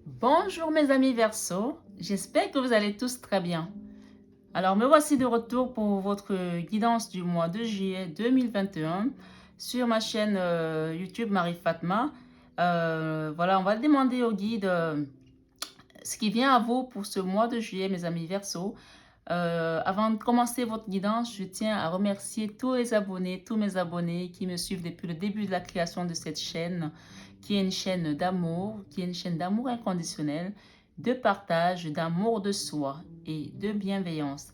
Bonjour mes amis Verseau, j'espère que vous allez tous très bien. Alors me voici de retour pour votre guidance du mois de juillet 2021 sur ma chaîne YouTube Marie Fatma. Voilà, on va demander au guide ce qui vient à vous pour ce mois de juillet mes amis Verseau. Avant de commencer votre guidance, je tiens à remercier tous les abonnés, tous mes abonnés qui me suivent depuis le début de la création de cette chaîne, qui est une chaîne d'amour, qui est une chaîne d'amour inconditionnel, de partage, d'amour de soi et de bienveillance.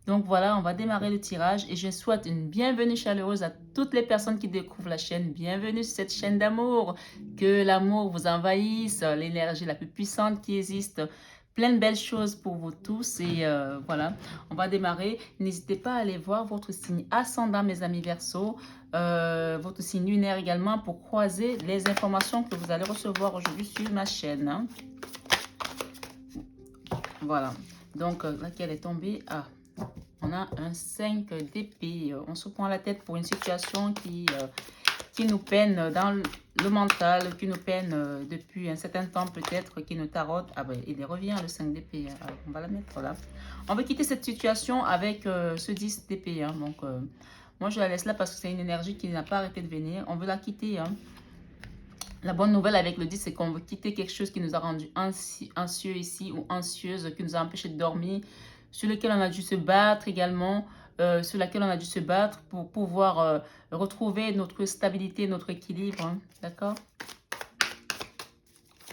Donc voilà, on va démarrer le tirage et je souhaite une bienvenue chaleureuse à toutes les personnes qui découvrent la chaîne. Bienvenue sur cette chaîne d'amour. Que l'amour vous envahisse, l'énergie la plus puissante qui existe. Plein de belles choses pour vous tous et voilà, on va démarrer. N'hésitez pas à aller voir votre signe ascendant, mes amis Verseau, votre signe lunaire également pour croiser les informations que vous allez recevoir aujourd'hui sur ma chaîne. Hein. Voilà, donc laquelle est tombée? Ah, on a un 5 d'épée. On se prend la tête pour une situation qui nous peine dans le mental, qui nous peine depuis un certain temps peut-être, qui nous taraude. Ah ben, il revient le 5 d'épée. Alors, on va la mettre là. On va quitter cette situation avec ce 10 d'épée. Hein. Donc, moi, je la laisse là parce que c'est une énergie qui n'a pas arrêté de venir. On veut la quitter. Hein. La bonne nouvelle avec le 10, c'est qu'on veut quitter quelque chose qui nous a rendu anxieux ici ou anxieuse, qui nous a empêché de dormir, sur lequel on a dû se battre également, sur laquelle on a dû se battre pour pouvoir retrouver notre stabilité, notre équilibre. Hein. D'accord?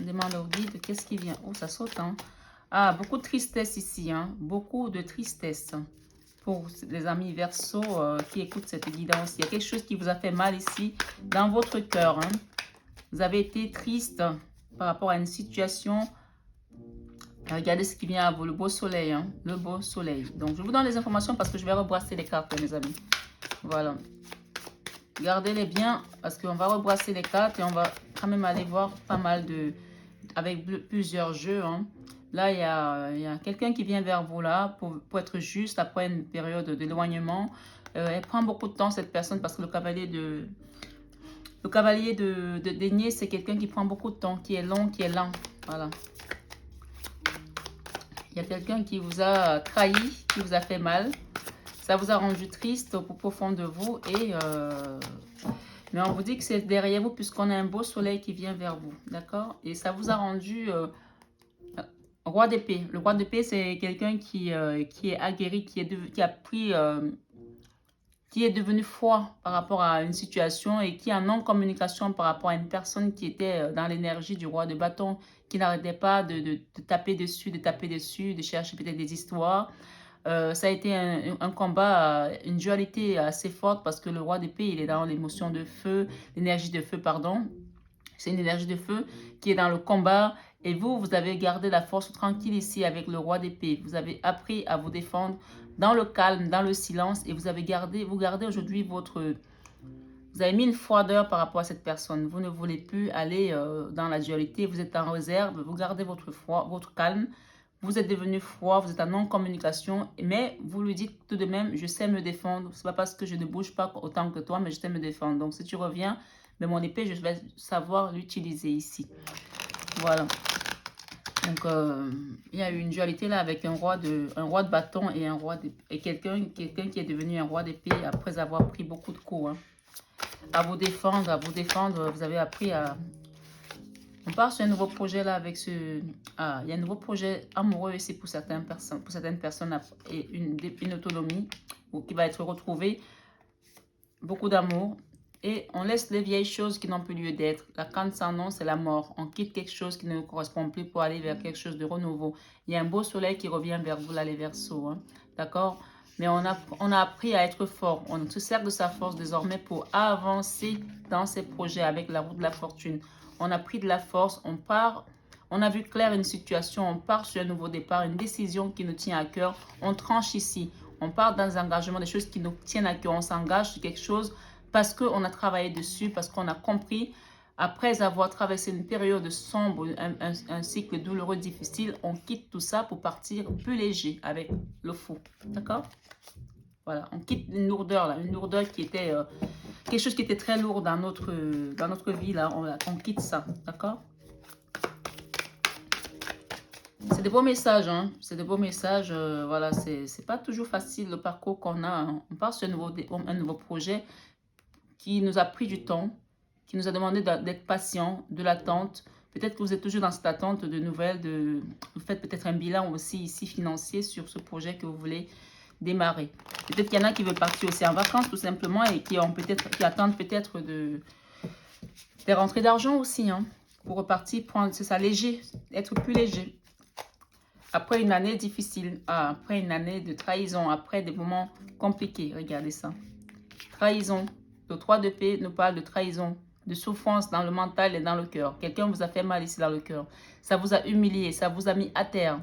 On demande au guide, qu'est-ce qui vient? Oh, ça saute. Hein. Ah, beaucoup de tristesse ici. Hein. Beaucoup de tristesse. Pour les amis Verseau qui écoutent cette guidance. Il y a quelque chose qui vous a fait mal ici dans votre cœur. Hein. Vous avez été triste par rapport à une situation. Regardez ce qui vient à vous, le beau soleil. Hein, le beau soleil. Donc, je vous donne les informations parce que je vais rebrasser les cartes, mes amis. Voilà. Gardez-les bien parce qu'on va rebrasser les cartes et on va quand même aller voir pas mal de... avec plusieurs jeux. Hein. Là, il y a quelqu'un qui vient vers vous là pour être juste après une période d'éloignement. Elle prend beaucoup de temps, cette personne, parce que le cavalier de... Le cavalier de denier, c'est quelqu'un qui prend beaucoup de temps, qui est long, qui est lent. Voilà. Il y a quelqu'un qui vous a trahi, qui vous a fait mal. Ça vous a rendu triste au plus profond de vous. Mais on vous dit que c'est derrière vous puisqu'on a un beau soleil qui vient vers vous. D'accord? Et ça vous a rendu roi d'épée. Le roi d'épée, c'est quelqu'un qui est aguerri, qui a pris... qui est devenu froid par rapport à une situation et qui est en non-communication par rapport à une personne qui était dans l'énergie du roi de bâton, qui n'arrêtait pas de taper dessus, de chercher peut-être des histoires. Ça a été un combat, une dualité assez forte parce que le roi d'épée, il est dans l'émotion de feu, l'énergie de feu, pardon. C'est une énergie de feu qui est dans le combat. Et vous, vous avez gardé la force tranquille ici avec le roi d'épée. Vous avez appris à vous défendre dans le calme, dans le silence. Et vous gardez aujourd'hui votre... Vous avez mis une froideur par rapport à cette personne. Vous ne voulez plus aller dans la dualité. Vous êtes en réserve. Vous gardez votre froid, votre calme. Vous êtes devenu froid. Vous êtes en non-communication. Mais vous lui dites tout de même, je sais me défendre. Ce n'est pas parce que je ne bouge pas autant que toi, mais je sais me défendre. Donc, si tu reviens, de mon épée, je vais savoir l'utiliser ici. Voilà. Donc, il y a eu une dualité là avec un roi de bâton et un roi et quelqu'un qui est devenu un roi d'épée après avoir pris beaucoup de coups. Hein. À vous défendre, à vous défendre. Vous avez appris à... On part sur un nouveau projet là avec ce... Ah, il y a un nouveau projet amoureux ici pour certaines personnes et une autonomie qui va être retrouvée. Beaucoup d'amour. Et on laisse les vieilles choses qui n'ont plus lieu d'être. La canne sans nom, c'est la mort. On quitte quelque chose qui ne nous correspond plus pour aller vers quelque chose de renouveau. Il y a un beau soleil qui revient vers vous, là, les Verseaux. Hein. D'accord? Mais on a appris à être fort. On se sert de sa force désormais pour avancer dans ces projets avec la roue de la fortune. On a pris de la force, on part, on a vu clair une situation, on part sur un nouveau départ, une décision qui nous tient à cœur. On tranche ici. On part dans un engagement, des choses qui nous tiennent à cœur. On s'engage sur quelque chose parce qu'on a travaillé dessus, parce qu'on a compris, après avoir traversé une période sombre, un cycle douloureux, difficile, on quitte tout ça pour partir plus léger avec le fou. D'accord? Voilà, on quitte une lourdeur, là, une lourdeur qui était quelque chose qui était très lourd dans notre vie, là, on quitte ça. D'accord? C'est de beaux messages, hein. C'est de beaux messages. Voilà, c'est pas toujours facile le parcours qu'on a, hein. On part sur un nouveau projet qui nous a pris du temps, qui nous a demandé d'être patient, de l'attente. Peut-être que vous êtes toujours dans cette attente de nouvelles, vous faites peut-être un bilan aussi ici financier sur ce projet que vous voulez démarrer. Peut-être qu'il y en a qui veulent partir aussi en vacances tout simplement et qui attendent peut-être des rentrées d'argent aussi, hein, pour repartir, prendre, c'est ça, léger, être plus léger. Après une année difficile, après une année de trahison, après des moments compliqués, regardez ça. Trahison. Le 3 d'épée nous parle de trahison, de souffrance dans le mental et dans le cœur. Quelqu'un vous a fait mal ici dans le cœur. Ça vous a humilié, ça vous a mis à terre.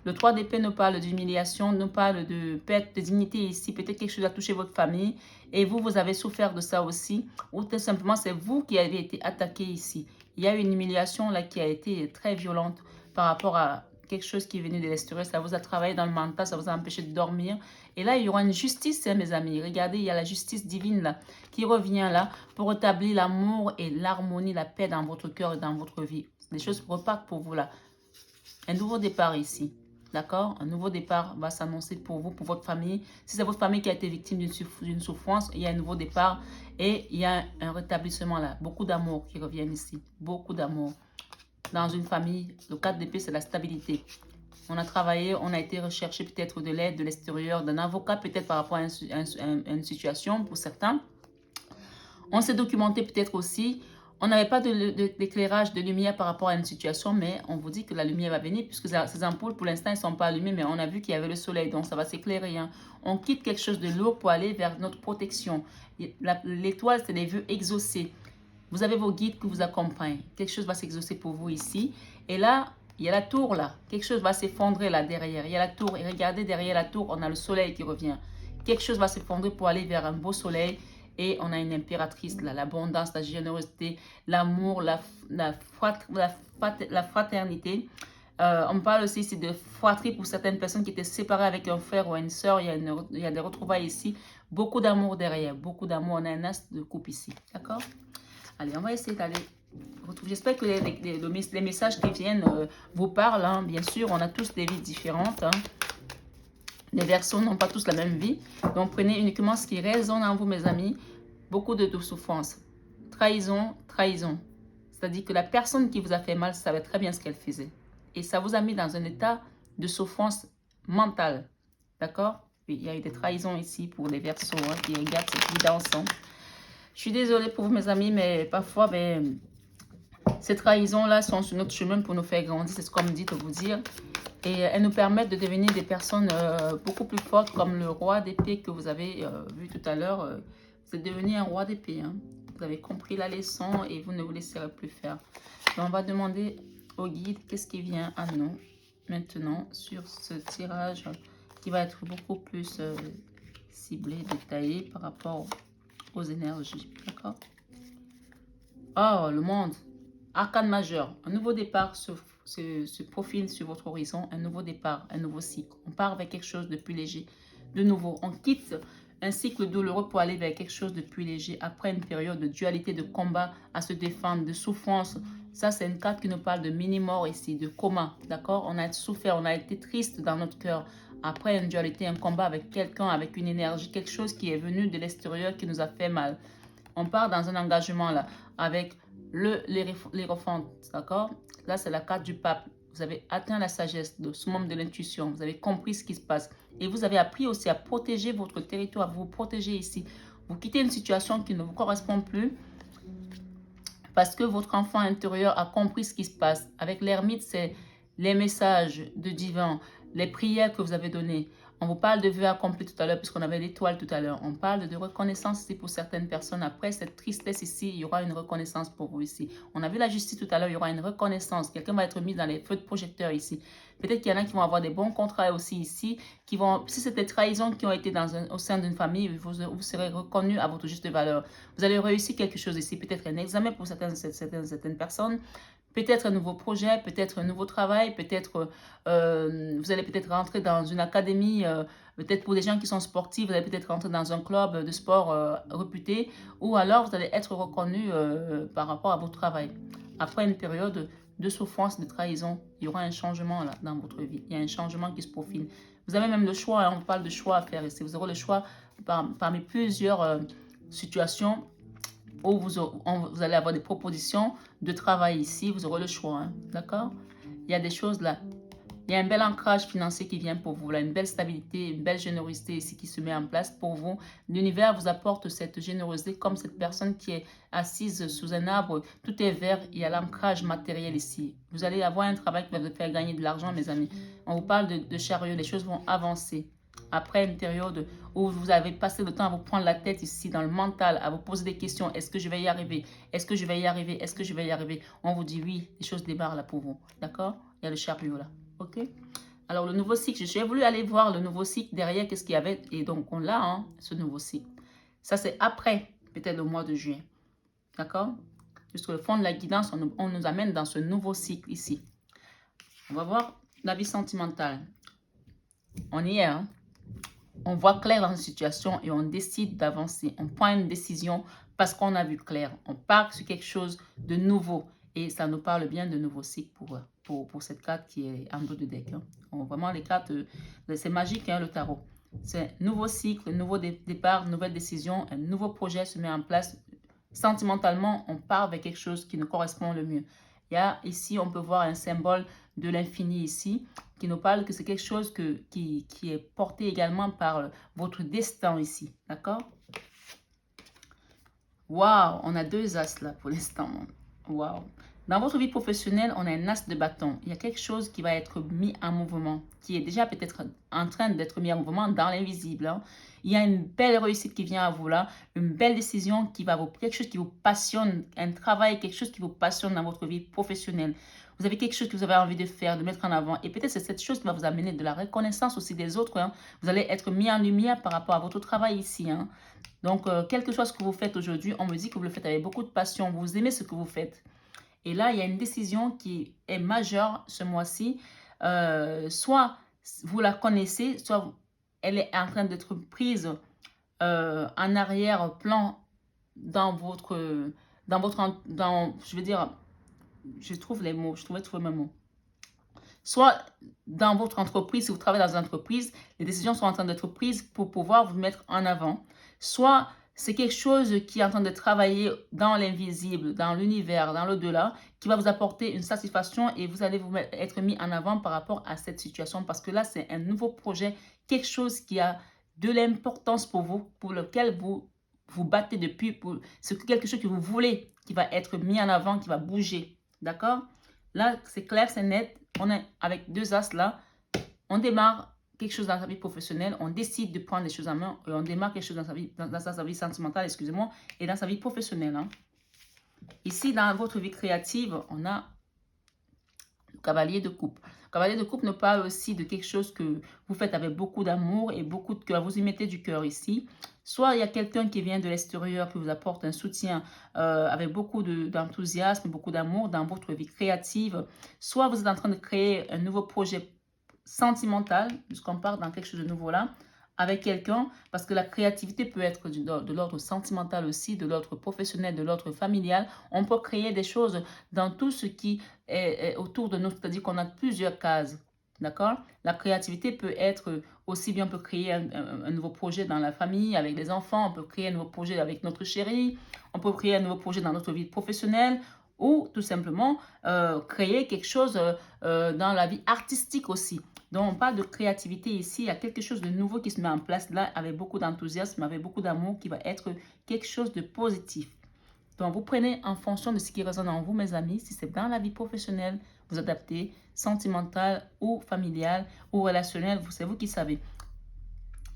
Le 3 d'épée nous parle d'humiliation, nous parle de perte de dignité ici. Peut-être quelque chose a touché votre famille et vous avez souffert de ça aussi. Ou tout simplement, c'est vous qui avez été attaqué ici. Il y a une humiliation là qui a été très violente par rapport à quelque chose qui est venu de l'extérieur. Ça vous a travaillé dans le mental, ça vous a empêché de dormir. Et là, il y aura une justice, hein, mes amis. Regardez, il y a la justice divine là qui revient là pour rétablir l'amour et l'harmonie, la paix dans votre cœur et dans votre vie. Des choses repartent pour vous là. Un nouveau départ ici. D'accord? Un nouveau départ va s'annoncer pour vous, pour votre famille. Si c'est votre famille qui a été victime d'une souffrance, il y a un nouveau départ et il y a un rétablissement là. Beaucoup d'amour qui revient ici. Beaucoup d'amour. Dans une famille, le 4 d'épée, c'est la stabilité. On a travaillé, on a été rechercher peut-être de l'aide de l'extérieur, d'un avocat peut-être par rapport à une situation pour certains. On s'est documenté peut-être aussi. On n'avait pas d'éclairage, de lumière par rapport à une situation, mais on vous dit que la lumière va venir puisque ces ampoules, pour l'instant, elles ne sont pas allumées, mais on a vu qu'il y avait le soleil, donc ça va s'éclairer. Hein. On quitte quelque chose de lourd pour aller vers notre protection. L'étoile, c'est les vœux exaucés. Vous avez vos guides qui vous accompagnent. Quelque chose va s'exaucer pour vous ici. Et là, il y a la tour là. Quelque chose va s'effondrer là derrière. Il y a la tour. Et regardez, derrière la tour, on a le soleil qui revient. Quelque chose va s'effondrer pour aller vers un beau soleil. Et on a une impératrice là. L'abondance, la générosité, l'amour, la fraternité. On parle aussi ici de fratrie pour certaines personnes qui étaient séparées avec un frère ou une soeur. Il y a des retrouvailles ici. Beaucoup d'amour derrière. Beaucoup d'amour. On a un as de coupe ici. D'accord? Allez, on va essayer d'aller retrouver. J'espère que les messages qui viennent vous parlent. Hein. Bien sûr, on a tous des vies différentes. Hein. Les versos n'ont pas tous la même vie. Donc, prenez uniquement ce qui résonne en vous, mes amis. Beaucoup de souffrance. Trahison, trahison. C'est-à-dire que la personne qui vous a fait mal savait très bien ce qu'elle faisait. Et ça vous a mis dans un état de souffrance mentale. D'accord? Oui, il y a eu des trahisons ici pour les versos hein, qui regardent cette vidéo ensemble. Je suis désolée pour vous, mes amis, mais parfois, ces trahisons-là sont sur notre chemin pour nous faire grandir. C'est ce qu'on me dit de vous dire. Et elles nous permettent de devenir des personnes beaucoup plus fortes, comme le roi d'épée que vous avez vu tout à l'heure. Vous êtes devenu un roi d'épée. Hein. Vous avez compris la leçon et vous ne vous laisserez plus faire. Donc, on va demander au guide qu'est-ce qui vient à nous maintenant sur ce tirage qui va être beaucoup plus ciblé, détaillé par rapport aux énergies. D'accord? Oh, le monde. Arcane majeur. Un nouveau départ se profile sur votre horizon. Un nouveau départ, un nouveau cycle. On part vers quelque chose de plus léger. De nouveau, on quitte un cycle douloureux pour aller vers quelque chose de plus léger. Après une période de dualité, de combat à se défendre, de souffrance. Ça, c'est une carte qui nous parle de mini-mort ici, de coma. D'accord? On a souffert, on a été triste dans notre cœur. Après une dualité, un combat avec quelqu'un, avec une énergie, quelque chose qui est venu de l'extérieur qui nous a fait mal. On part dans un engagement là, avec l'Hiérophante, d'accord? Là, c'est la carte du pape. Vous avez atteint la sagesse, le summum de l'intuition. Vous avez compris ce qui se passe. Et vous avez appris aussi à protéger votre territoire, vous protéger ici. Vous quittez une situation qui ne vous correspond plus parce que votre enfant intérieur a compris ce qui se passe. Avec l'ermite, c'est les messages de divin, les prières que vous avez données. On vous parle de vœux accomplis tout à l'heure, puisqu'on avait l'étoile tout à l'heure. On parle de reconnaissance ici pour certaines personnes. Après cette tristesse ici, il y aura une reconnaissance pour vous ici. On a vu la justice tout à l'heure, il y aura une reconnaissance. Quelqu'un va être mis dans les feux de projecteur ici. Peut-être qu'il y en a qui vont avoir des bons contrats aussi ici. Si c'est des trahisons qui ont été au sein d'une famille, vous serez reconnu à votre juste valeur. Vous allez réussir quelque chose ici. Peut-être un examen pour certaines personnes. Peut-être un nouveau projet, peut-être un nouveau travail, peut-être vous allez peut-être rentrer dans une académie, peut-être pour des gens qui sont sportifs, vous allez peut-être rentrer dans un club de sport réputé, ou alors vous allez être reconnu par rapport à votre travail. Après une période de souffrance, de trahison. Il y aura un changement là dans votre vie. Il y a un changement qui se profile. Vous avez même le choix, hein, on parle de choix à faire ici. Vous aurez le choix parmi plusieurs situations où vous allez avoir des propositions de travail ici. Vous aurez le choix, hein, d'accord? Il y a des choses là. Il y a un bel ancrage financier qui vient pour vous, là, une belle stabilité, une belle générosité ici qui se met en place pour vous. L'univers vous apporte cette générosité comme cette personne qui est assise sous un arbre. Tout est vert, il y a l'ancrage matériel ici. Vous allez avoir un travail qui va vous faire gagner de l'argent, mes amis. On vous parle de chariot, les choses vont avancer. Après une période où vous avez passé le temps à vous prendre la tête ici, dans le mental, à vous poser des questions. Est-ce que je vais y arriver? Est-ce que je vais y arriver? Est-ce que je vais y arriver? On vous dit oui, les choses démarrent là pour vous. D'accord? Il y a le chariot là. Ok? Alors, le nouveau cycle, j'ai voulu aller voir le nouveau cycle derrière, qu'est-ce qu'il y avait. Et donc, on l'a, hein, ce nouveau cycle. Ça, c'est après, peut-être le mois de juin. D'accord? Puisque le fond de la guidance, on nous amène dans ce nouveau cycle ici. On va voir la vie sentimentale. On y est, hein? On voit clair dans une situation et on décide d'avancer. On prend une décision parce qu'on a vu clair. On part sur quelque chose de nouveau. Et ça nous parle bien de nouveau cycle pour cette carte qui est en dos de deck. Hein. Vraiment, les cartes, c'est magique, hein, le tarot. C'est nouveau cycle, nouveau départ, nouvelle décision, un nouveau projet se met en place. Sentimentalement, on part vers quelque chose qui nous correspond le mieux. Il y a ici, on peut voir un symbole de l'infini ici, qui nous parle que c'est quelque chose qui est porté également par votre destin ici. D'accord? Waouh, on a deux as là pour l'instant. Waouh. Dans votre vie professionnelle, on a un as de bâton. Il y a quelque chose qui va être mis en mouvement, qui est déjà peut-être en train d'être mis en mouvement dans l'invisible. Hein. Il y a une belle réussite qui vient à vous là, une belle décision qui va vous, quelque chose qui vous passionne, un travail, quelque chose qui vous passionne dans votre vie professionnelle. Vous avez quelque chose que vous avez envie de faire, de mettre en avant. Et peut-être c'est cette chose qui va vous amener de la reconnaissance aussi des autres. Hein. Vous allez être mis en lumière par rapport à votre travail ici. Hein. Donc, quel que soit ce que vous faites aujourd'hui, on me dit que vous le faites avec beaucoup de passion. Vous aimez ce que vous faites. Et là, il y a une décision qui est majeure ce mois-ci. Soit vous la connaissez, soit elle est en train d'être prise en arrière-plan je veux dire, je trouve les mots, je trouvais trouver mes mots. Soit dans votre entreprise, si vous travaillez dans une entreprise, les décisions sont en train d'être prises pour pouvoir vous mettre en avant. Soit c'est quelque chose qui est en train de travailler dans l'invisible, dans l'univers, dans l'au-delà, qui va vous apporter une satisfaction et vous allez être mis en avant par rapport à cette situation. Parce que là, c'est un nouveau projet, quelque chose qui a de l'importance pour vous, pour lequel vous vous battez depuis. C'est quelque chose que vous voulez, qui va être mis en avant, qui va bouger. D'accord? Là, c'est clair, c'est net. On est avec deux as là. On démarre quelque chose dans sa vie professionnelle. On décide de prendre les choses en main. Et on démarre quelque chose dans sa vie sentimentale, excusez-moi, et dans sa vie professionnelle. Hein. Ici, dans votre vie créative, on a le cavalier de coupe. Le cavalier de coupe nous parle aussi de quelque chose que vous faites avec beaucoup d'amour et beaucoup de cœur. Vous y mettez du cœur ici. Soit il y a quelqu'un qui vient de l'extérieur qui vous apporte un soutien avec beaucoup d'enthousiasme, beaucoup d'amour dans votre vie créative. Soit vous êtes en train de créer un nouveau projet sentimental, puisqu'on part dans quelque chose de nouveau là, avec quelqu'un, parce que la créativité peut être de l'ordre sentimental aussi, de l'ordre professionnel, de l'ordre familial. On peut créer des choses dans tout ce qui est autour de nous, c'est-à-dire qu'on a plusieurs cases. D'accord? La créativité peut être aussi bien, on peut créer un nouveau projet dans la famille, avec les enfants, on peut créer un nouveau projet avec notre chérie, on peut créer un nouveau projet dans notre vie professionnelle, ou tout simplement créer quelque chose dans la vie artistique aussi. Donc, on parle de créativité ici. Il y a quelque chose de nouveau qui se met en place là avec beaucoup d'enthousiasme, avec beaucoup d'amour qui va être quelque chose de positif. Donc, vous prenez en fonction de ce qui résonne en vous, mes amis. Si c'est dans la vie professionnelle, vous adaptez, sentimentale ou familiale ou relationnelle, c'est vous qui savez.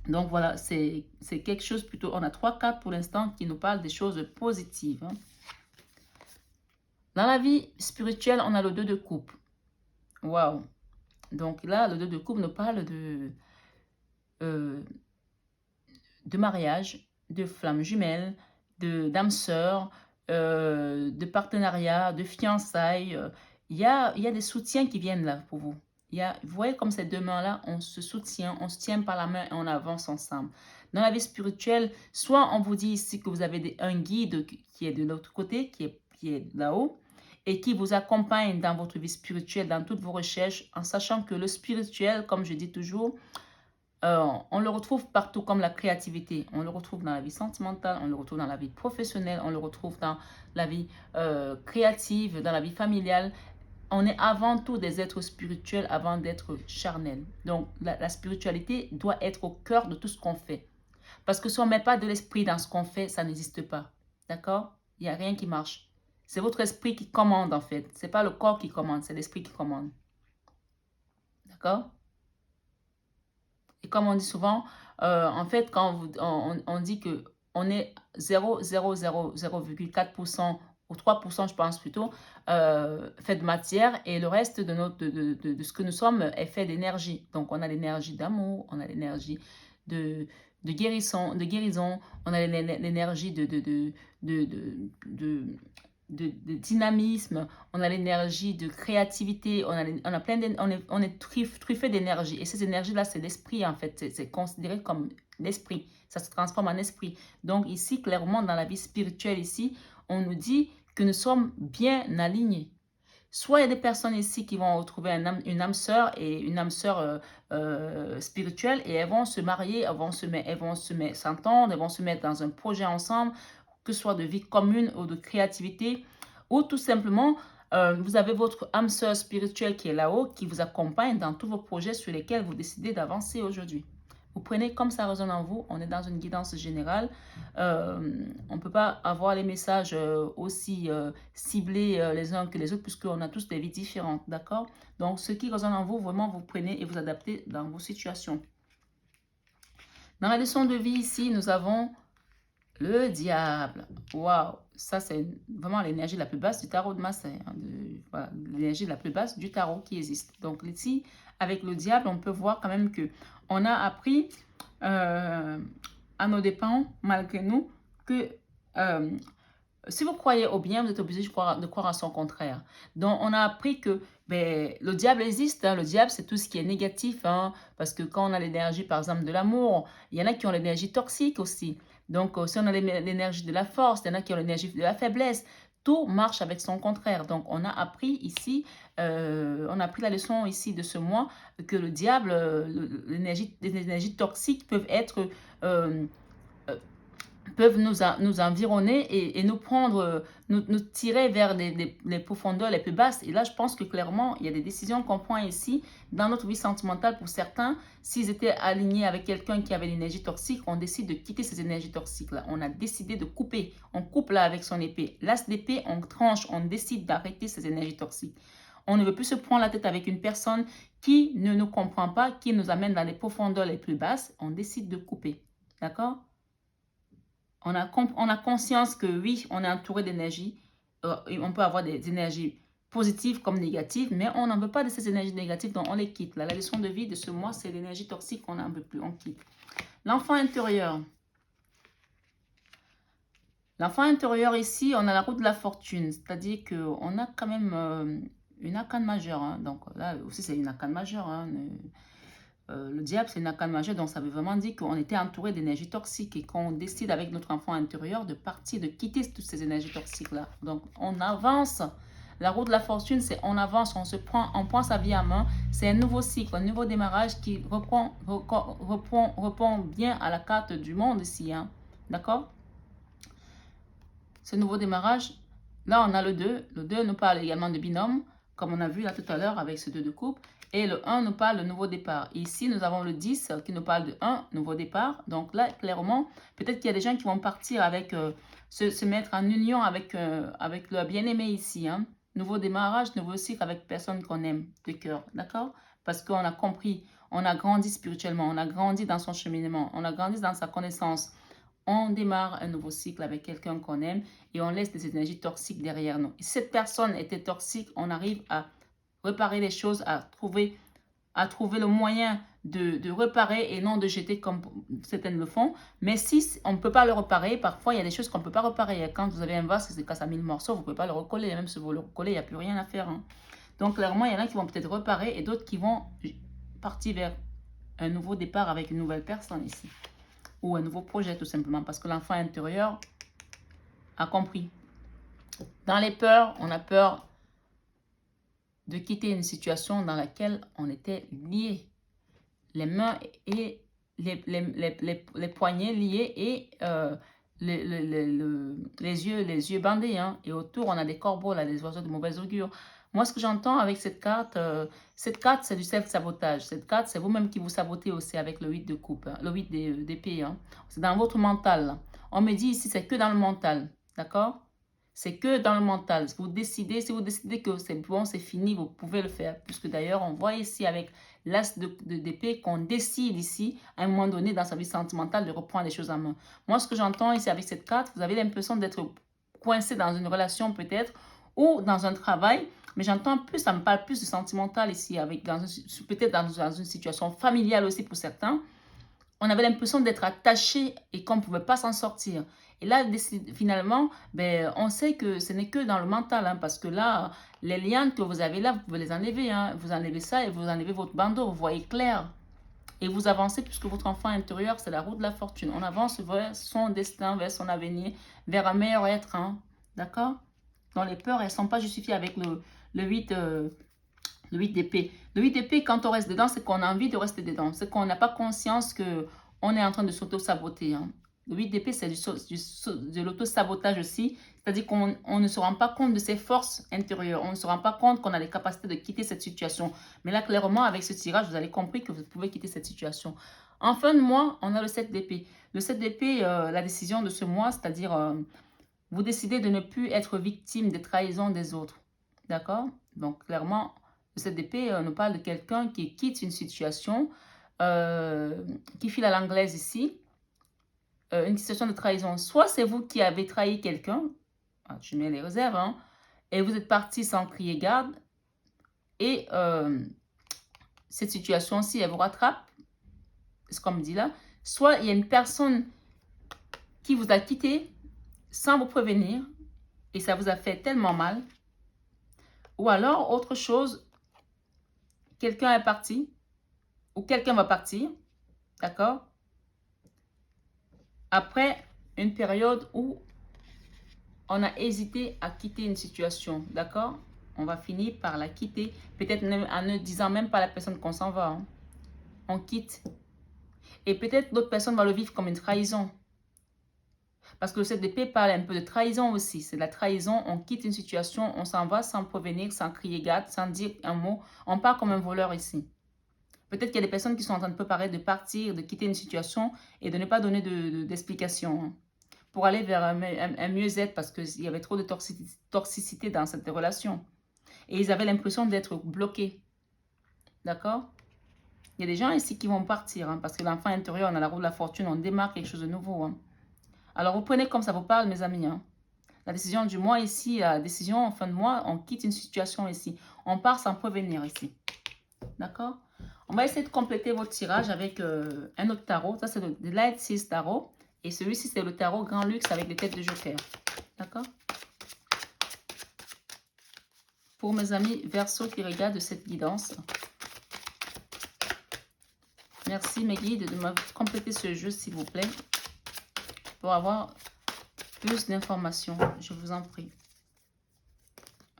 Donc, voilà, c'est quelque chose plutôt... On a 3 cartes pour l'instant qui nous parlent des choses positives. Hein. Dans la vie spirituelle, on a le 2 de coupe. Waouh! Donc là, le 2 de coupe nous parle de mariage, de flammes jumelles, d'âmes sœurs, de partenariat, de fiançailles. Il y a des soutiens qui viennent là pour vous. Vous voyez comme ces deux mains-là, on se soutient, on se tient par la main et on avance ensemble. Dans la vie spirituelle, soit on vous dit ici que vous avez un guide qui est de l'autre côté, qui est là-haut, et qui vous accompagne dans votre vie spirituelle, dans toutes vos recherches, en sachant que le spirituel, comme je dis toujours, on le retrouve partout comme la créativité. On le retrouve dans la vie sentimentale, on le retrouve dans la vie professionnelle, on le retrouve dans la vie créative, dans la vie familiale. On est avant tout des êtres spirituels avant d'être charnels. Donc, la spiritualité doit être au cœur de tout ce qu'on fait. Parce que si on ne met pas de l'esprit dans ce qu'on fait, ça n'existe pas. D'accord? Il n'y a rien qui marche. C'est votre esprit qui commande en fait. Ce n'est pas le corps qui commande, c'est l'esprit qui commande. D'accord? Et comme on dit souvent, en fait, quand on dit qu'on est 0,4% ou 3%, je pense plutôt, fait de matière et le reste de ce que nous sommes est fait d'énergie. Donc, on a l'énergie d'amour, on a l'énergie de guérison, on a l'énergie de dynamisme, on a l'énergie de créativité, on a plein on est truffé d'énergie. Et ces énergies-là, c'est l'esprit en fait. C'est considéré comme l'esprit. Ça se transforme en esprit. Donc ici, clairement, dans la vie spirituelle, ici, on nous dit que nous sommes bien alignés. Soit il y a des personnes ici qui vont retrouver une âme sœur et une âme sœur spirituelle et elles vont se marier, elles vont s'entendre, elles vont se mettre dans un projet ensemble, que ce soit de vie commune ou de créativité, ou tout simplement, vous avez votre âme sœur spirituelle qui est là-haut, qui vous accompagne dans tous vos projets sur lesquels vous décidez d'avancer aujourd'hui. Vous prenez comme ça résonne en vous, on est dans une guidance générale. On ne peut pas avoir les messages aussi ciblés les uns que les autres, puisqu'on a tous des vies différentes, d'accord? Donc, ce qui résonne en vous, vraiment, vous prenez et vous adaptez dans vos situations. Dans la leçon de vie ici, nous avons le diable. Waouh! Ça, c'est vraiment l'énergie la plus basse du tarot de Marseille. Hein, voilà, l'énergie la plus basse du tarot qui existe. Donc ici, avec le diable, on peut voir quand même que on a appris à nos dépens, malgré nous, que si vous croyez au bien, vous êtes obligé de croire à son contraire. Donc, on a appris que le diable existe. Hein. Le diable, c'est tout ce qui est négatif. Hein, parce que quand on a l'énergie, par exemple, de l'amour, il y en a qui ont l'énergie toxique aussi. Donc, si on a l'énergie de la force, il y en a qui ont l'énergie de la faiblesse. Tout marche avec son contraire. Donc, on a appris ici, on a appris la leçon ici de ce mois, que le diable, les énergies toxiques peuvent être... peuvent nous environner et nous prendre, nous tirer vers les profondeurs les plus basses. Et là, je pense que clairement, il y a des décisions qu'on prend ici dans notre vie sentimentale pour certains. S'ils étaient alignés avec quelqu'un qui avait l'énergie toxique, on décide de quitter ces énergies toxiques-là. On a décidé de couper. On coupe là avec son épée. L'as d'épée, on tranche, on décide d'arrêter ces énergies toxiques. On ne veut plus se prendre la tête avec une personne qui ne nous comprend pas, qui nous amène dans les profondeurs les plus basses. On décide de couper. D'accord ? On a conscience que oui, on est entouré d'énergie. On peut avoir des énergies positives comme négatives, mais on n'en veut pas de ces énergies négatives, donc on les quitte. Là, la leçon de vie de ce mois, c'est l'énergie toxique qu'on n'en veut plus, on quitte. L'enfant intérieur. L'enfant intérieur ici, on a la roue de la fortune, c'est-à-dire qu'on a quand même une arcane majeure. Hein. Donc là aussi, c'est une arcane majeure. Hein. Le diable, c'est une arcane majeure, donc ça veut vraiment dire qu'on était entouré d'énergie toxique et qu'on décide avec notre enfant intérieur de partir, de quitter toutes ces énergies toxiques-là. Donc, on avance. La roue de la fortune, c'est on avance, on prend sa vie en main. C'est un nouveau cycle, un nouveau démarrage qui répond bien à la carte du monde ici. Hein. D'accord? Ce nouveau démarrage, là, on a le 2. Le 2 nous parle également de binôme, comme on a vu là tout à l'heure avec ce 2 de coupe. Et le 1 nous parle de nouveau départ. Ici, nous avons le 10 qui nous parle de 1, nouveau départ. Donc là, clairement, peut-être qu'il y a des gens qui vont partir avec, se mettre en union avec leur bien-aimé ici. Hein. Nouveau démarrage, nouveau cycle avec personne qu'on aime de cœur. D'accord? Parce qu'on a compris, on a grandi spirituellement, on a grandi dans son cheminement, on a grandi dans sa connaissance. On démarre un nouveau cycle avec quelqu'un qu'on aime et on laisse des énergies toxiques derrière nous. Et si cette personne était toxique, on arrive à réparer les choses, à trouver le moyen de réparer et non de jeter comme certaines le font. Mais si on ne peut pas le réparer, parfois il y a des choses qu'on ne peut pas réparer. Quand vous avez un vase qui se casse à 1000 morceaux, vous ne pouvez pas le recoller. Même si vous le recollez, il n'y a plus rien à faire. Hein. Donc clairement, il y en a qui vont peut-être réparer et d'autres qui vont partir vers un nouveau départ avec une nouvelle personne ici. Ou un nouveau projet tout simplement. Parce que l'enfant intérieur a compris. Dans les peurs, on a peur de quitter une situation dans laquelle on était liés. Les mains et les poignets liés et les yeux bandés. Hein. Et autour, on a des corbeaux, là, des oiseaux de mauvaise augure. Moi, ce que j'entends avec cette carte, c'est du self-sabotage. Cette carte, c'est vous-même qui vous sabotez aussi avec le 8 de coupe, hein, le 8 d'épée. Hein. C'est dans votre mental. Là. On me dit ici, c'est que dans le mental. D'accord? C'est que dans le mental. Si vous décidez que c'est bon, c'est fini, vous pouvez le faire. Puisque d'ailleurs, on voit ici avec l'as d'épée qu'on décide ici, à un moment donné, dans sa vie sentimentale, de reprendre les choses en main. Moi, ce que j'entends ici avec cette carte, vous avez l'impression d'être coincé dans une relation peut-être, ou dans un travail, mais j'entends plus, ça me parle plus de sentimental ici, peut-être dans une situation familiale aussi pour certains. On avait l'impression d'être attaché et qu'on ne pouvait pas s'en sortir. Et là, finalement, ben, on sait que ce n'est que dans le mental, hein, parce que là, les liens que vous avez là, vous pouvez les enlever. Hein. Vous enlevez ça et vous enlevez votre bandeau, vous voyez clair. Et vous avancez puisque votre enfant intérieur, c'est la roue de la fortune. On avance vers son destin, vers son avenir, vers un meilleur être. Hein. D'accord? Donc les peurs, elles ne sont pas justifiées avec le 8 d'épée. Le 8 d'épée, quand on reste dedans, c'est qu'on a envie de rester dedans. C'est qu'on n'a pas conscience qu'on est en train de s'auto-saboter. Hein. Le 8 d'épée, c'est de l'auto-sabotage aussi. C'est-à-dire qu'on ne se rend pas compte de ses forces intérieures. On ne se rend pas compte qu'on a les capacités de quitter cette situation. Mais là, clairement, avec ce tirage, vous avez compris que vous pouvez quitter cette situation. En fin de mois, on a le 7 d'épée. Le 7 d'épée, la décision de ce mois, c'est-à-dire vous décidez de ne plus être victime des trahisons des autres. D'accord? Donc, clairement, le 7 d'épée nous parle de quelqu'un qui quitte une situation, qui file à l'anglaise ici, une situation de trahison. Soit c'est vous qui avez trahi quelqu'un, je mets les réserves, hein, et vous êtes parti sans crier garde, et cette situation-ci, elle vous rattrape, c'est ce qu'on me dit là. Soit il y a une personne qui vous a quitté sans vous prévenir, et ça vous a fait tellement mal. Ou alors, autre chose, quelqu'un est parti, ou quelqu'un va partir, d'accord? Après une période où on a hésité à quitter une situation, d'accord? On va finir par la quitter, peut-être en ne disant même pas à la personne qu'on s'en va. Hein. On quitte. Et peut-être d'autres personnes vont le vivre comme une trahison. Parce que le 7 d'épée parle un peu de trahison aussi. C'est de la trahison, on quitte une situation, on s'en va sans prévenir, sans crier garde, sans dire un mot. On part comme un voleur ici. Peut-être qu'il y a des personnes qui sont en train de préparer de partir, de quitter une situation et de ne pas donner d'explication. Hein, pour aller vers un mieux-être parce qu'il y avait trop de toxicité dans cette relation. Et ils avaient l'impression d'être bloqués. D'accord? Il y a des gens ici qui vont partir hein, parce que l'enfant intérieur, on a la roue de la fortune, on démarre quelque chose de nouveau. Hein. Alors, vous prenez comme ça vous parle, mes amis. Hein. La décision du mois ici, la décision en fin de mois, on quitte une situation ici. On part sans prévenir ici. D'accord? On va essayer de compléter votre tirage avec un autre tarot. Ça, c'est le Light 6 Tarot. Et celui-ci, c'est le tarot Grand Luxe avec des têtes de joker. D'accord? Pour mes amis Verseau qui regardent cette guidance. Merci mes guides de me compléter ce jeu, s'il vous plaît. Pour avoir plus d'informations. Je vous en prie.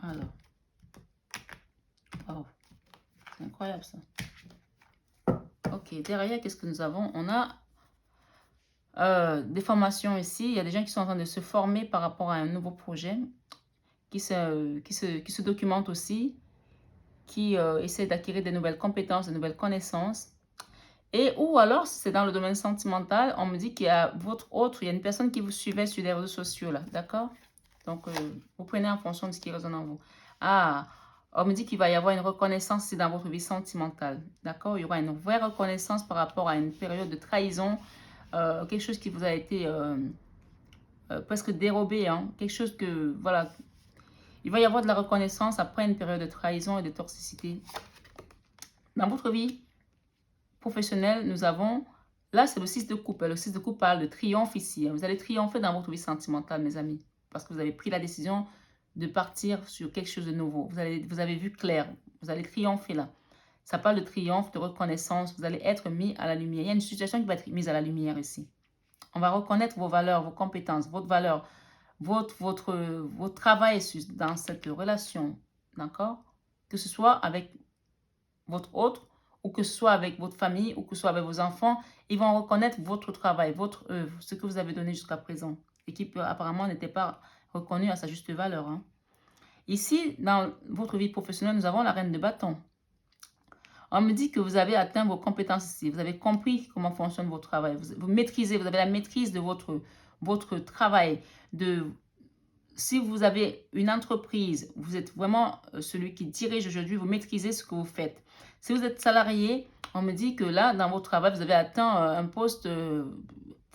Alors. Oh. C'est incroyable ça. Ok, derrière, qu'est-ce que nous avons? On a des formations ici. Il y a des gens qui sont en train de se former par rapport à un nouveau projet, qui se documentent aussi, qui essaient d'acquérir de nouvelles compétences, de nouvelles connaissances. Et ou alors, si c'est dans le domaine sentimental, on me dit qu'il y a il y a une personne qui vous suivait sur les réseaux sociaux là, d'accord? Donc, vous prenez en fonction de ce qui résonne en vous. Ah, on me dit qu'il va y avoir une reconnaissance dans votre vie sentimentale, d'accord? Il y aura une vraie reconnaissance par rapport à une période de trahison, quelque chose qui vous a été presque dérobé, hein? Quelque chose que, voilà, il va y avoir de la reconnaissance après une période de trahison et de toxicité. Dans votre vie professionnelle, nous avons, là c'est le 6 de coupe. Le 6 de coupe parle de triomphe ici. Vous allez triompher dans votre vie sentimentale, mes amis, parce que vous avez pris la décision de partir sur quelque chose de nouveau. Vous avez vu clair, vous allez triompher là. Ça parle de triomphe, de reconnaissance, vous allez être mis à la lumière. Il y a une situation qui va être mise à la lumière ici. On va reconnaître vos valeurs, vos compétences, votre valeur, votre travail dans cette relation, d'accord? que ce soit avec votre autre, ou que ce soit avec votre famille, ou que ce soit avec vos enfants, ils vont reconnaître votre travail, votre œuvre, ce que vous avez donné jusqu'à présent, et qui apparemment n'était pas reconnu à sa juste valeur. Hein. Ici, dans votre vie professionnelle, nous avons la reine de bâton. On me dit que vous avez atteint vos compétences ici, vous avez compris comment fonctionne votre travail, vous maîtrisez, vous avez la maîtrise de votre travail, si vous avez une entreprise, vous êtes vraiment celui qui dirige aujourd'hui, vous maîtrisez ce que vous faites. Si vous êtes salarié, on me dit que là, dans votre travail, vous avez atteint un poste,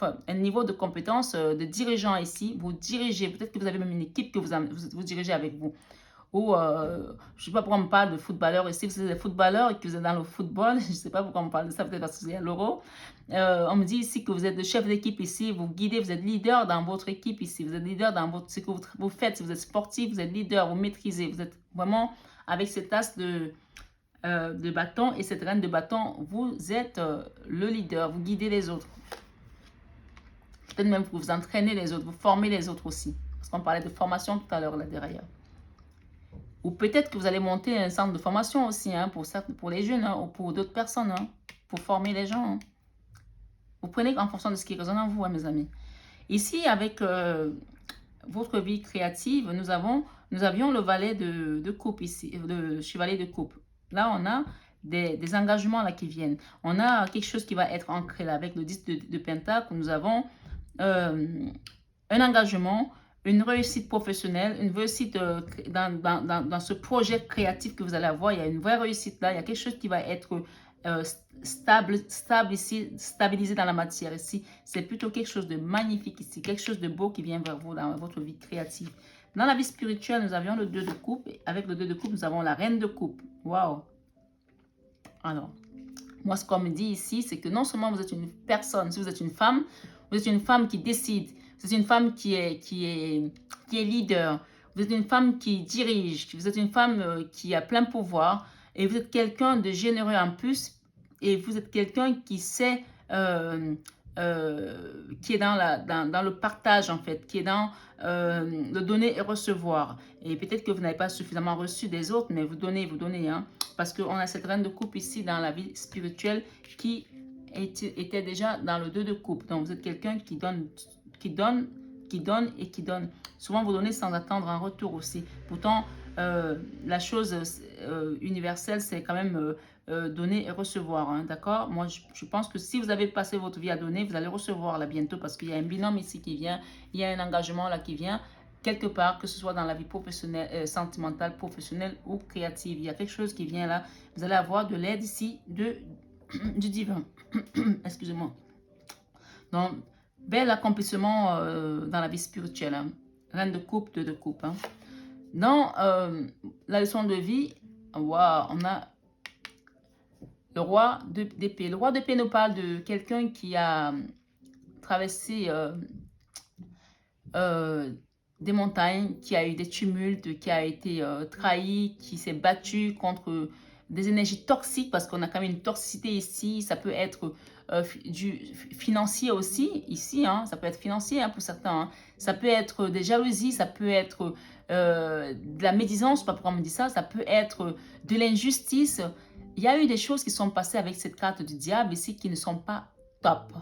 un niveau de compétence de dirigeant ici. Vous dirigez, peut-être que vous avez même une équipe que vous dirigez avec vous. Ou, je ne sais pas pourquoi on me parle de footballeurs ici. Vous êtes des footballeurs et que vous êtes dans le football. Je ne sais pas pourquoi on me parle de ça, peut-être parce que c'est à l'euro. On me dit ici que vous êtes le chef d'équipe ici. Vous guidez, vous êtes leader dans votre équipe ici. Vous êtes leader dans ce que vous faites. Si vous êtes sportif, vous êtes leader, vous maîtrisez. Vous êtes vraiment avec cette as de bâton et cette reine de bâton. Vous êtes le leader. Vous guidez les autres. Peut-être même que vous entraînez les autres. Vous formez les autres aussi. Parce qu'on parlait de formation tout à l'heure là derrière. Ou peut-être que vous allez monter un centre de formation aussi, hein, pour les jeunes, hein, ou pour d'autres personnes, hein, pour former les gens. Hein. Vous prenez en fonction de ce qui résonne en vous, hein, mes amis. Ici, avec votre vie créative, nous avions le valet de coupe ici, le chevalier de coupe. Là, on a des engagements là qui viennent. On a quelque chose qui va être ancré là, avec le 10 de Pentacle. Nous avons un engagement, une réussite professionnelle, une réussite dans ce projet créatif que vous allez avoir. Il y a une vraie réussite là. Il y a quelque chose qui va être stable ici, stabilisé dans la matière ici. C'est plutôt quelque chose de magnifique ici. Quelque chose de beau qui vient vers vous dans votre vie créative. Dans la vie spirituelle, nous avions le 2 de coupe. Avec le 2 de coupe, nous avons la reine de coupe. Waouh! Alors, moi, ce qu'on me dit ici, c'est que non seulement vous êtes une personne, si vous êtes une femme qui décide. Vous êtes une femme qui est leader. Vous êtes une femme qui dirige. Vous êtes une femme qui a plein pouvoir. Et vous êtes quelqu'un de généreux en plus. Et vous êtes quelqu'un qui sait, qui est dans le partage en fait, qui est dans le donner et recevoir. Et peut-être que vous n'avez pas suffisamment reçu des autres, mais vous donnez, hein. Parce qu'on a cette reine de coupe ici dans la vie spirituelle qui était déjà dans le 2 de coupe. Donc vous êtes quelqu'un qui donne et qui donne. Souvent vous donnez sans attendre un retour aussi. Pourtant, la chose universelle, c'est quand même donner et recevoir. Hein, d'accord? Moi, je pense que si vous avez passé votre vie à donner, vous allez recevoir là bientôt parce qu'il y a un binôme ici qui vient. Il y a un engagement là qui vient. Quelque part, que ce soit dans la vie professionnelle, sentimentale, professionnelle ou créative. Il y a quelque chose qui vient là. Vous allez avoir de l'aide ici du divin. Excusez-moi. Donc, bel accomplissement dans la vie spirituelle. Hein. Reine de coupe, 2 de coupe. Hein. Dans la leçon de vie, wow, on a le roi d'épée. Le roi d'épée nous parle de quelqu'un qui a traversé des montagnes, qui a eu des tumultes, qui a été trahi, qui s'est battu contre des énergies toxiques, parce qu'on a quand même une toxicité ici. Ça peut être du financier aussi, ici, hein, ça peut être financier hein, pour certains. Hein. Ça peut être des jalousies, ça peut être de la médisance, je ne sais pas pourquoi on me dit ça, ça peut être de l'injustice. Il y a eu des choses qui sont passées avec cette carte du diable ici qui ne sont pas top.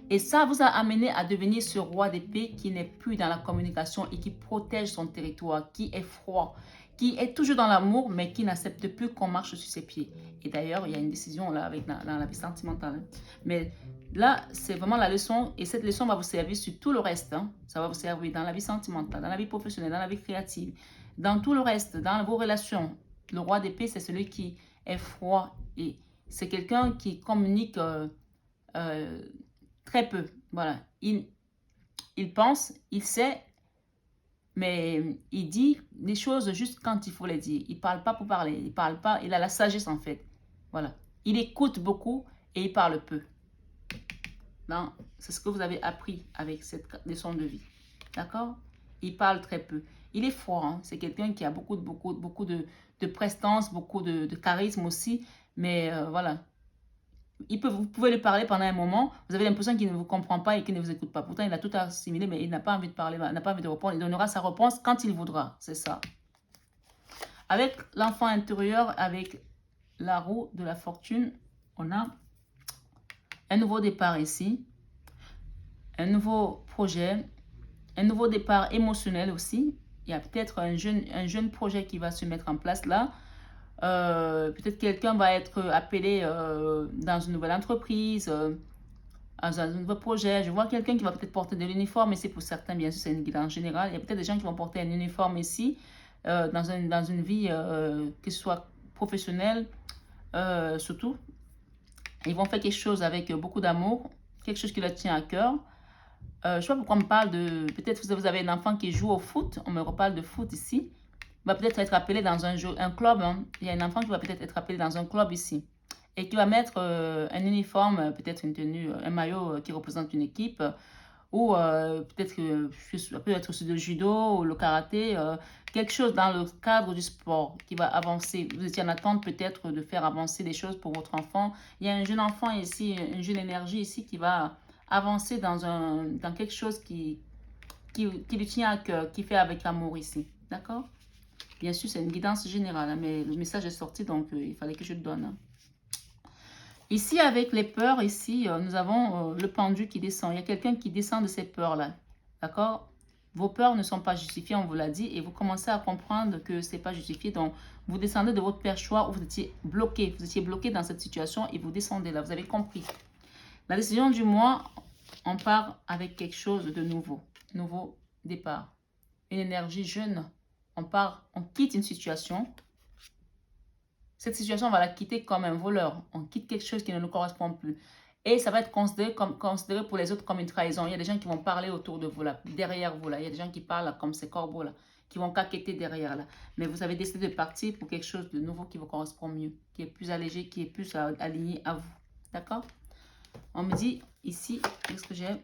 Et ça vous a amené à devenir ce roi d'épée qui n'est plus dans la communication et qui protège son territoire, qui est froid, qui est toujours dans l'amour, mais qui n'accepte plus qu'on marche sur ses pieds. Et d'ailleurs, il y a une décision là avec dans la vie sentimentale. Hein. Mais là, c'est vraiment la leçon, et cette leçon va vous servir sur tout le reste. Hein. Ça va vous servir dans la vie sentimentale, dans la vie professionnelle, dans la vie créative, dans tout le reste, dans vos relations. Le roi d'épée, c'est celui qui est froid et c'est quelqu'un qui communique très peu. Voilà. Il pense, il sait, mais il dit les choses juste quand il faut les dire. Il ne parle pas pour parler. Il parle pas. Il a la sagesse en fait. Voilà. Il écoute beaucoup et il parle peu. C'est ce que vous avez appris avec cette leçon de vie. D'accord? Il parle très peu. Il est fort. Hein? C'est quelqu'un qui a beaucoup de prestance, beaucoup de charisme aussi. Mais voilà. Vous pouvez lui parler pendant un moment, vous avez l'impression qu'il ne vous comprend pas et qu'il ne vous écoute pas. Pourtant, il a tout assimilé, mais il n'a pas envie de parler, il n'a pas envie de répondre. Il donnera sa réponse quand il voudra, c'est ça. Avec l'enfant intérieur, avec la roue de la fortune, on a un nouveau départ ici, un nouveau projet, un nouveau départ émotionnel aussi. Il y a peut-être un jeune projet qui va se mettre en place là. Peut-être quelqu'un va être appelé dans une nouvelle entreprise, dans un nouveau projet. Je vois quelqu'un qui va peut-être porter de l'uniforme ici pour certains, bien sûr, c'est une guidance générale. Il y a peut-être des gens qui vont porter un uniforme ici dans une vie, que ce soit professionnelle, surtout. Ils vont faire quelque chose avec beaucoup d'amour, quelque chose qui leur tient à cœur. Je ne sais pas pourquoi on me parle de... Peut-être que vous avez un enfant qui joue au foot. On me reparle de foot ici. Il va peut-être être appelé dans un club. Hein. Il y a un enfant qui va peut-être être appelé dans un club ici. Et qui va mettre un uniforme, peut-être une tenue, un maillot qui représente une équipe. Ou peut-être que ça peut être aussi le judo ou le karaté. Quelque chose dans le cadre du sport qui va avancer. Vous étiez en attente peut-être de faire avancer les choses pour votre enfant. Il y a un jeune enfant ici, une jeune énergie ici qui va avancer dans quelque chose qui lui tient à cœur, qui fait avec amour ici. D'accord? Bien sûr, c'est une guidance générale, hein, mais le message est sorti, donc il fallait que je le donne. Hein. Ici, avec les peurs, ici, nous avons le pendu qui descend. Il y a quelqu'un qui descend de ces peurs-là. D'accord? Vos peurs ne sont pas justifiées, on vous l'a dit, et vous commencez à comprendre que ce n'est pas justifié. Donc, vous descendez de votre perchoir où vous étiez bloqué. Vous étiez bloqué dans cette situation et vous descendez là. Vous avez compris. La décision du mois, on part avec quelque chose de nouveau. Nouveau départ. Une énergie jeune. On quitte une situation. Cette situation, on va la quitter comme un voleur. On quitte quelque chose qui ne nous correspond plus. Et ça va être considéré pour les autres comme une trahison. Il y a des gens qui vont parler autour de vous, là, derrière vous. Là. Il y a des gens qui parlent là, comme ces corbeaux, là, qui vont caqueter derrière. Là. Mais vous avez décidé de partir pour quelque chose de nouveau qui vous correspond mieux, qui est plus allégé, qui est plus aligné à vous. D'accord? On me dit ici, qu'est-ce que j'ai?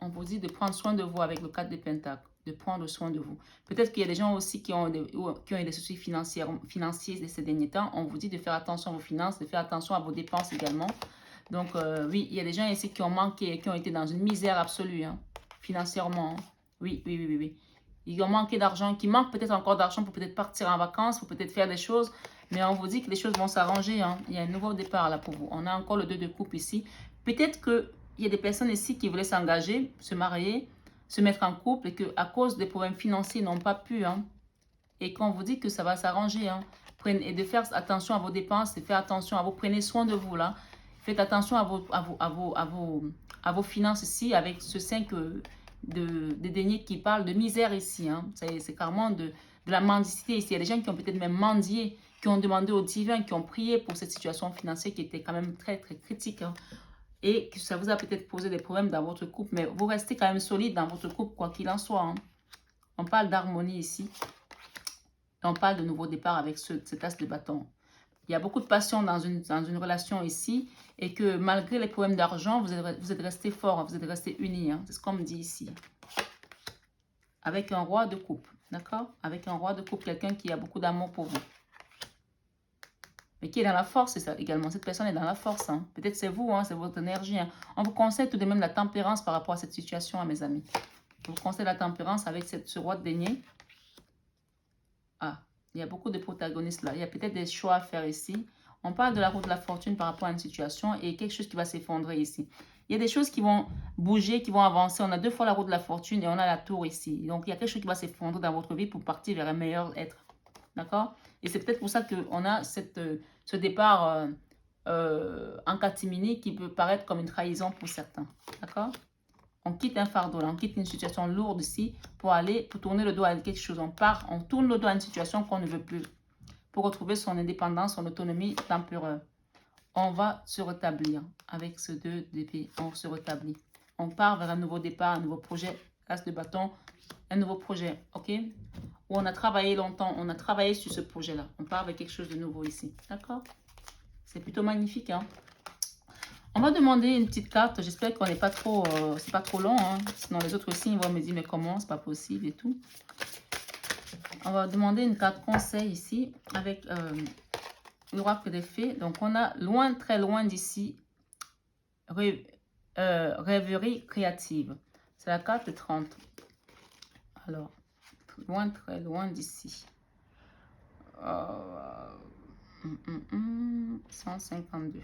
On vous dit de prendre soin de vous avec le 4 de Pentacle, de prendre soin de vous. Peut-être qu'il y a des gens aussi qui ont eu des soucis financiers ces derniers temps. On vous dit de faire attention à vos finances, de faire attention à vos dépenses également. Donc, oui, il y a des gens ici qui ont manqué, qui ont été dans une misère absolue, hein, financièrement. Hein. Oui, oui, oui, oui, oui. Ils ont manqué d'argent, qui manquent peut-être encore d'argent pour peut-être partir en vacances, pour peut-être faire des choses. Mais on vous dit que les choses vont s'arranger. Hein. Il y a un nouveau départ là pour vous. On a encore le 2 de coupe ici. Peut-être qu'il y a des personnes ici qui voulaient s'engager, se marier, se mettre en couple et qu'à cause des problèmes financiers, ils n'ont pas pu. Hein. Et qu'on vous dit que ça va s'arranger. Hein. Et de faire attention à vos dépenses, de faire attention à vous. Prenez soin de vous là. Faites attention à vos finances ici avec ce 5 de deniers qui parle de misère ici. Hein. C'est carrément de la mendicité ici. Il y a des gens qui ont peut-être même mendié, qui ont demandé au divin, qui ont prié pour cette situation financière qui était quand même très, très critique. Hein. Et que ça vous a peut-être posé des problèmes dans votre couple, mais vous restez quand même solide dans votre couple, quoi qu'il en soit. Hein. On parle d'harmonie ici. On parle de nouveau départ avec cet as de bâton. Il y a beaucoup de passion dans une relation ici et que malgré les problèmes d'argent, vous êtes resté fort, vous êtes resté unis. Hein. C'est ce qu'on me dit ici. Avec un roi de coupe, d'accord? Avec un roi de coupe, quelqu'un qui a beaucoup d'amour pour vous. Mais qui est dans la force, c'est ça également. Cette personne est dans la force. Hein. Peut-être c'est vous, hein, c'est votre énergie. Hein. On vous conseille tout de même la tempérance par rapport à cette situation, hein, mes amis. Je vous conseille la tempérance avec ce roi de denier. Ah, il y a beaucoup de protagonistes là. Il y a peut-être des choix à faire ici. On parle de la roue de la fortune par rapport à une situation et quelque chose qui va s'effondrer ici. Il y a des choses qui vont bouger, qui vont avancer. On a 2 fois la roue de la fortune et on a la tour ici. Donc, il y a quelque chose qui va s'effondrer dans votre vie pour partir vers un meilleur être. D'accord? Et c'est peut-être pour ça qu'on a ce départ en catimini qui peut paraître comme une trahison pour certains. D'accord? On quitte un fardeau, là, on quitte une situation lourde ici pour tourner le dos à quelque chose. On tourne le dos à une situation qu'on ne veut plus pour retrouver son indépendance, son autonomie d'empereur. On va se rétablir avec ce 2 d'épée. On se rétablit. On part vers un nouveau départ, un nouveau projet. As de bâton, un nouveau projet. OK? Où on a travaillé longtemps, on a travaillé sur ce projet-là. On part avec quelque chose de nouveau ici. D'accord? C'est plutôt magnifique, hein? On va demander une petite carte. J'espère qu'on n'est pas trop, c'est pas trop long. Hein. Sinon, les autres signes vont me dire, mais comment, c'est pas possible et tout. On va demander une carte conseil ici avec l'oracle des fées. Donc, on a loin, très loin d'ici, rêverie créative. C'est la carte 30. Alors, loin, très loin d'ici. 152.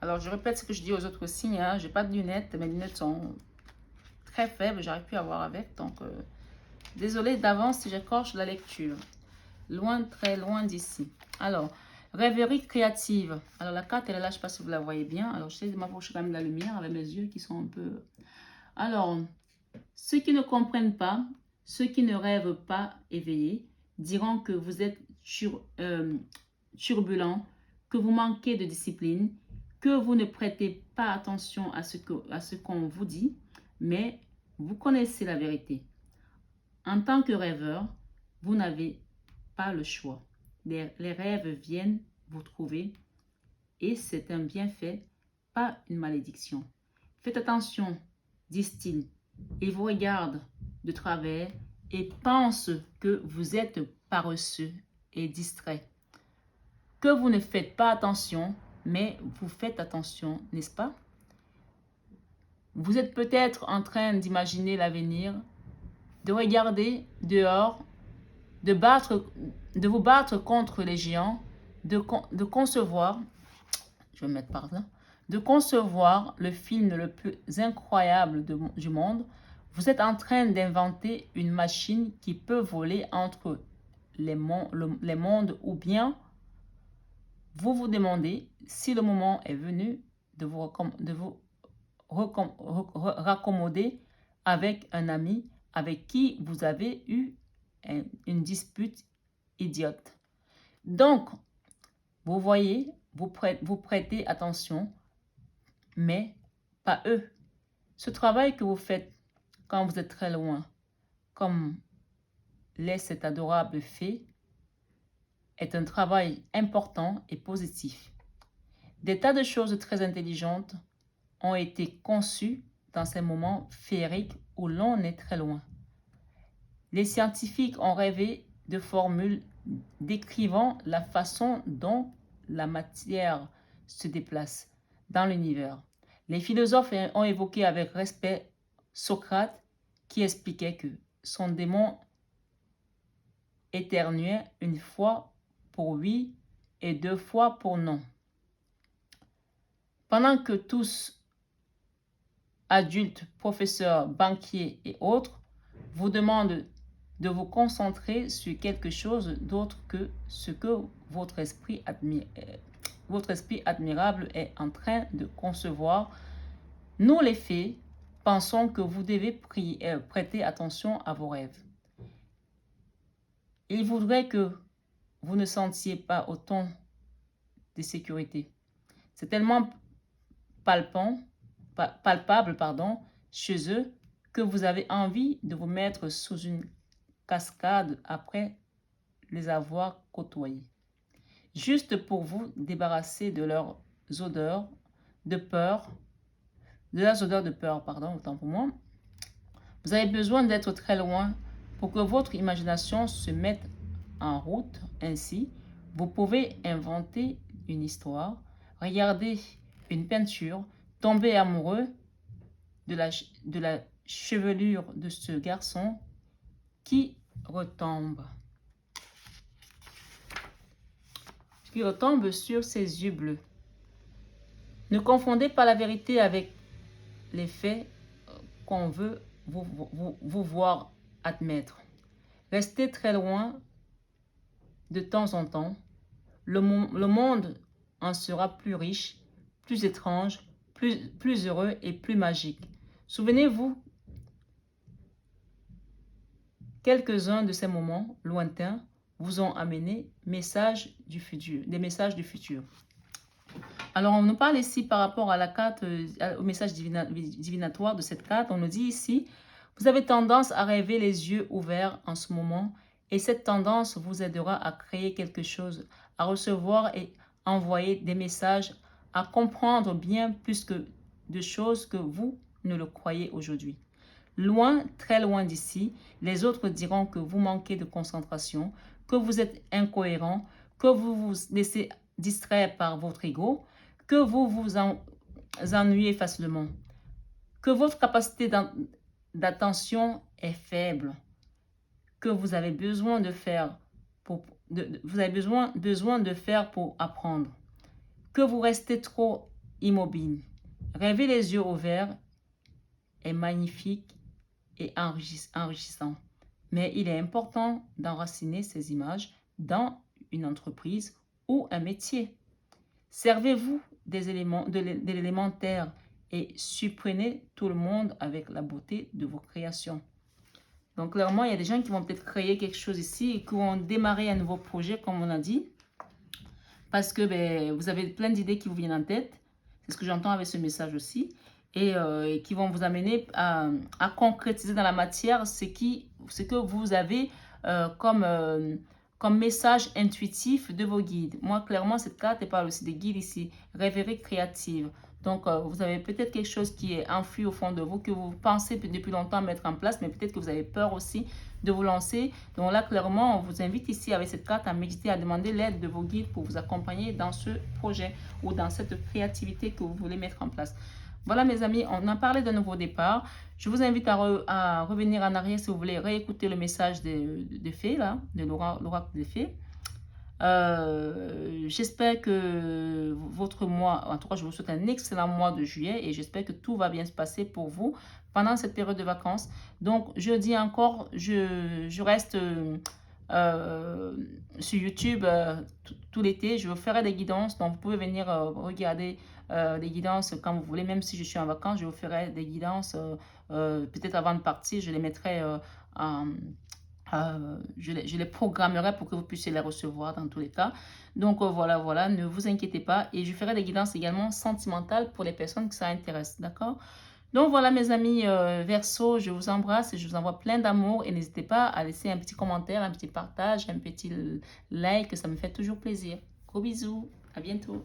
Alors, je répète ce que je dis aux autres signes. Hein. Je n'ai pas de lunettes. Mes lunettes sont très faibles. J'arrive plus à voir avec. Donc, désolée d'avance si j'écorche la lecture. Loin, très loin d'ici. Alors, rêverie créative. Alors, la carte, elle est là. Je ne sais pas si vous la voyez bien. Alors, j'essaie de m'approcher quand même de la lumière avec mes yeux qui sont un peu... Alors, ceux qui ne comprennent pas, ceux qui ne rêvent pas éveillés, diront que vous êtes turbulent, que vous manquez de discipline, que vous ne prêtez pas attention à ce qu'on vous dit, mais vous connaissez la vérité. En tant que rêveur, vous n'avez pas le choix. Les rêves viennent vous trouver et c'est un bienfait, pas une malédiction. Faites attention, disent-ils. Ils vous regardent de travers et pensent que vous êtes paresseux et distrait. Que vous ne faites pas attention, mais vous faites attention, n'est-ce pas? Vous êtes peut-être en train d'imaginer l'avenir, de regarder dehors, de vous battre contre les géants, de concevoir, je vais me mettre par là, de concevoir le film le plus incroyable du monde. Vous êtes en train d'inventer une machine qui peut voler entre les mondes ou bien vous vous demandez si le moment est venu de vous raccommoder avec un ami avec qui vous avez eu une dispute idiote. Donc, vous voyez, vous prêtez attention, mais pas eux. Ce travail que vous faites quand vous êtes très loin, comme l'est cette adorable fée, est un travail important et positif. Des tas de choses très intelligentes ont été conçues dans ces moments féeriques où l'on est très loin. Les scientifiques ont rêvé de formules décrivant la façon dont la matière se déplace dans l'univers. Les philosophes ont évoqué avec respect Socrate qui expliquait que son démon éternuait une fois pour oui et 2 fois pour non. Pendant que tous, adultes, professeurs, banquiers et autres, vous demandent de vous concentrer sur quelque chose d'autre que ce que votre esprit admirable est en train de concevoir, nous les fées pensons que vous devez prêter attention à vos rêves. Il voudrait que vous ne sentiez pas autant de sécurité. C'est tellement palpable chez eux que vous avez envie de vous mettre sous une cascade après les avoir côtoyés. Juste pour vous débarrasser de leurs odeurs de peur, autant pour moi. Vous avez besoin d'être très loin pour que votre imagination se mette en route. Ainsi, vous pouvez inventer une histoire, regarder une peinture, tomber amoureux de la chevelure de ce garçon qui retombe sur ses yeux bleus. Ne confondez pas la vérité avec les faits qu'on veut vous voir admettre. Restez très loin de temps en temps. Le monde en sera plus riche, plus étrange, plus heureux et plus magique. Souvenez-vous, quelques-uns de ces moments lointains vous ont amené des messages du futur. Alors, on nous parle ici par rapport à la carte, au message divinatoire de cette carte. On nous dit ici, vous avez tendance à rêver les yeux ouverts en ce moment et cette tendance vous aidera à créer quelque chose, à recevoir et envoyer des messages, à comprendre bien plus de choses que vous ne le croyez aujourd'hui. Loin, très loin d'ici, les autres diront que vous manquez de concentration, que vous êtes incohérent, que vous vous laissez distraire par votre ego, que vous vous ennuyez facilement, que votre capacité d'attention est faible, que vous avez besoin de faire besoin de faire pour apprendre. Que vous restez trop immobile. Rêver les yeux ouverts est magnifique et enrichissant. Mais il est important d'enraciner ces images dans une entreprise ou un métier. Servez-vous des éléments de l'élémentaire et surprenez tout le monde avec la beauté de vos créations. Donc clairement, il y a des gens qui vont peut-être créer quelque chose ici et qui vont démarrer un nouveau projet, comme on a dit. Parce que ben, vous avez plein d'idées qui vous viennent en tête. C'est ce que j'entends avec ce message aussi. Et qui vont vous amener à concrétiser dans la matière ce que vous avez comme message intuitif de vos guides. Moi, clairement, cette carte, elle parle aussi des guides ici. Rêverie créative. Donc, vous avez peut-être quelque chose qui est enfui au fond de vous, que vous pensez depuis longtemps mettre en place, mais peut-être que vous avez peur aussi de vous lancer. Donc là, clairement, on vous invite ici avec cette carte à méditer, à demander l'aide de vos guides pour vous accompagner dans ce projet ou dans cette créativité que vous voulez mettre en place. Voilà mes amis, on a parlé d'un nouveau départ. Je vous invite à revenir en arrière si vous voulez réécouter le message des fées, là, de l'oracle des fées. J'espère que votre mois, en tout cas je vous souhaite un excellent mois de juillet et j'espère que tout va bien se passer pour vous pendant cette période de vacances. Donc je dis encore, je reste sur YouTube tout l'été. Je vous ferai des guidances, donc vous pouvez venir regarder des guidances quand vous voulez, même si je suis en vacances, je vous ferai des guidances peut-être avant de partir, je les mettrai je les programmerai pour que vous puissiez les recevoir dans tous les cas. Donc voilà, ne vous inquiétez pas. Et je ferai des guidances également sentimentales pour les personnes que ça intéresse, d'accord? Donc voilà mes amis Verseau, je vous embrasse et je vous envoie plein d'amour. Et n'hésitez pas à laisser un petit commentaire, un petit partage, un petit like, ça me fait toujours plaisir. Gros bisous, à bientôt.